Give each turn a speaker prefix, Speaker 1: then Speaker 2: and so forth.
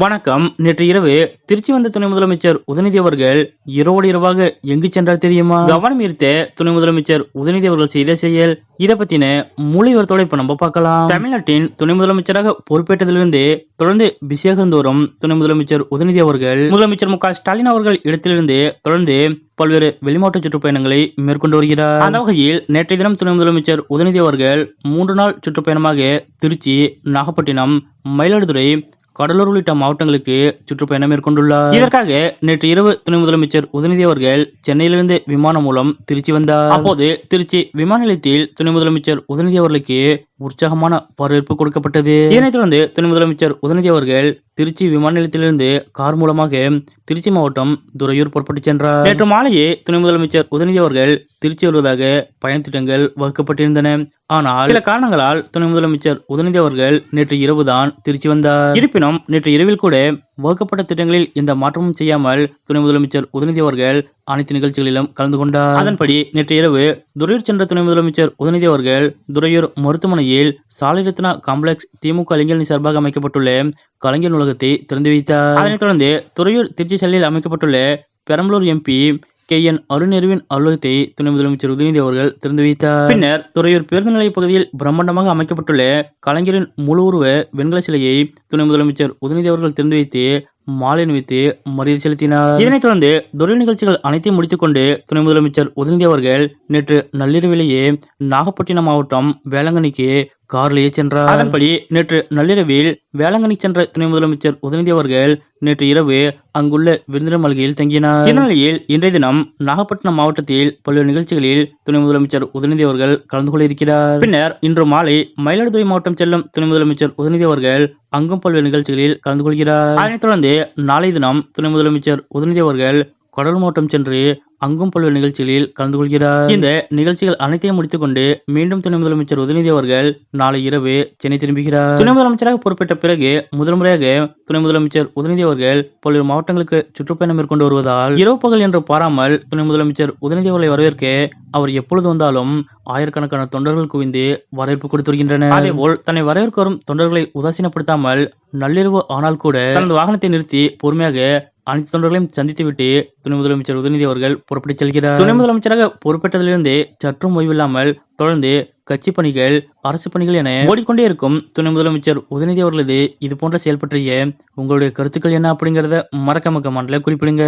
Speaker 1: வணக்கம். நேற்று இரவு திருச்சி வந்த துணை முதலமைச்சர் உதயநிதி அவர்கள் இரவோடு இரவாக எங்கு சென்றார் தெரியுமா? கவனம் ஈர்த்த துணை முதலமைச்சர் உதயநிதி அவர்கள் செய்த செயல், இதை பத்தின முழு விவரத்தோட இப்ப நம்ம பார்க்கலாம். தமிழ்நாட்டின் துணை முதலமைச்சராக பொறுப்பேற்றதிலிருந்து தொடர்ந்து பிஸியாக இருந்தோறும் துணை முதலமைச்சர் உதயநிதி அவர்கள் முதலமைச்சர் மு க ஸ்டாலின் அவர்கள் இடத்திலிருந்து தொடர்ந்து பல்வேறு வெளிமாவட்ட சுற்றுப்பயணங்களை மேற்கொண்டு வருகிறார். அந்த வகையில் நேற்றைய தினம் துணை முதலமைச்சர் உதயநிதி அவர்கள் 3 நாள் சுற்றுப்பயணமாக திருச்சி, நாகப்பட்டினம், மயிலாடுதுறை, கடலூர் உள்ளிட்ட மாவட்டங்களுக்கு சுற்றுப்பயணம் மேற்கொண்டுள்ளார். இதற்காக நேற்று இரவு துணை முதலமைச்சர் உதயநிதி அவர்கள் சென்னையிலிருந்து விமானம் மூலம் திருச்சி வந்தார். அப்போது திருச்சி விமான நிலையத்தில் துணை முதலமைச்சர் உதயநிதி அவர்களுக்கு உற்சாகமான வரவேற்பு கொடுக்கப்பட்டது. இதனைத் தொடர்ந்து துணை முதலமைச்சர் உதயநிதி அவர்கள் திருச்சி விமான நிலையத்திலிருந்து கார் மூலமாக திருச்சி மாவட்டம் துறையூர் புறப்பட்டு சென்றார். நேற்று மாலையே துணை முதலமைச்சர் உதயநிதி அவர்கள் திருச்சி வருவதாக பயண திட்டங்கள் வகுக்கப்பட்டிருந்தன. ஆனால் சில காரணங்களால் துணை முதலமைச்சர் உதயநிதி அவர்கள் நேற்று இரவுதான் திருச்சி வந்தார். இருப்பினும் நேற்று இரவில் கூட வகுக்கப்பட்ட திட்டங்களில் எந்த மாற்றமும் செய்யாமல் துணை முதலமைச்சர் உதயநிதி அவர்கள் அனைத்து நிகழ்ச்சிகளிலும் கலந்து கொண்டார். அதன்படி நேற்று இரவு துறையூர் சென்ற துணை முதலமைச்சர் உதயநிதி அவர்கள் துறையூர் மருத்துவமனையில் சாலை ரத்னா காம்ப்ளெக்ஸ் திமுக இளைஞரணி சார்பாக அமைக்கப்பட்டுள்ள கலைஞர் நூலகத்தை திறந்து வைத்தார். அதனைத் தொடர்ந்து துறையூர் திருச்சி சாலையில் அமைக்கப்பட்டுள்ள பெரம்பலூர் எம்பி KN அருண் அலுவலகத்தை துணை முதலமைச்சர் உதயநிதி அவர்கள் திறந்து வைத்தார். பின்னர் துறையூர் பேருந்து நிலைய பகுதியில் பிரம்மாண்டமாக அமைக்கப்பட்டுள்ள கலைஞரின் முழு உருவ வெண்கல சிலையை துணை முதலமைச்சர் உதயநிதி அவர்கள் திறந்து வைத்து மாலை அணிவித்து மரியாதை செலுத்தினார். இதனைத் தொடர்ந்து துறையூர் நிகழ்ச்சிகள் அனைத்தையும் முடித்துக் கொண்டு துணை முதலமைச்சர் உதயநிதி அவர்கள் நேற்று நள்ளிரவிலேயே நாகப்பட்டினம் மாவட்டம் வேளாங்கண்ணிக்கு காரிலேயே சென்றார். அதன்படி நேற்று நள்ளிரவில் வேளாங்கண்ணி சென்ற துணை முதலமைச்சர் உதயநிதி அவர்கள் நேற்று இரவு அங்குள்ள விருந்தினர் மாளிகையில் தங்கினார். இந்த நிலையில் இன்றைய தினம் நாகப்பட்டினம் மாவட்டத்தில் பல்வேறு நிகழ்ச்சிகளில் துணை முதலமைச்சர் உதயநிதி அவர்கள் கலந்து கொள்ள இருக்கிறார். பின்னர் இன்று மாலை மயிலாடுதுறை மாவட்டம் செல்லும் துணை முதலமைச்சர் உதயநிதி அவர்கள் அங்கும் பல்வேறு நிகழ்ச்சிகளில் கலந்து கொள்கிறார். அதனைத் தொடர்ந்து நாளை தினம் துணை முதலமைச்சர் உதயநிதி அவர்கள் கடலூர் மாவட்டம் சென்று அங்கும் பல்வேறு நிகழ்ச்சிகளில் கலந்து கொள்கிறார். இந்த நிகழ்ச்சிகள் அனைத்தையும் முடித்துக் கொண்டு மீண்டும் துணை முதலமைச்சர் உதயநிதி அவர்கள் நாளை இரவு சென்னை திரும்புகிறார். துணை முதலமைச்சராக பொறுப்பேற்ற பிறகு முதல் முறையாக துணை முதலமைச்சர் உதயநிதி அவர்கள் பல்வேறு மாவட்டங்களுக்கு சுற்றுப்பயணம் மேற்கொண்டு வருவதால் இரவு பகல் என்று பாராமல் துணை முதலமைச்சர் உதயநிதி அவர்களை வரவேற்க அவர் எப்பொழுது வந்தாலும் ஆயிரக்கணக்கான தொண்டர்கள் குவிந்து வரவேற்பு கொடுத்து வருகின்றனர். அதேபோல் தன்னை வரவேற்க வரும் தொண்டர்களை உதாசீனப்படுத்தாமல் நள்ளிரவு ஆனால் கூட தனது வாகனத்தை நிறுத்தி பொறுமையாக அனைத்து தொண்டர்களையும் சந்தித்துவிட்டு துணை முதலமைச்சர் உதயநிதி அவர்கள் புறப்பட்டு செல்கிறார். துணை முதலமைச்சராக பொறுப்பேற்றதிலிருந்து சற்றும் ஓய்வில்லாமல் தொடர்ந்து கட்சி பணிகள், அரசு பணிகள் என ஓடிக்கொண்டே இருக்கும் துணை முதலமைச்சர் உதயநிதி அவர்களது இது போன்ற செயல் பற்றிய உங்களுடைய கருத்துக்கள் என்ன அப்படிங்கறத மறக்காம கமெண்ட்ல குறிப்பிடுங்க.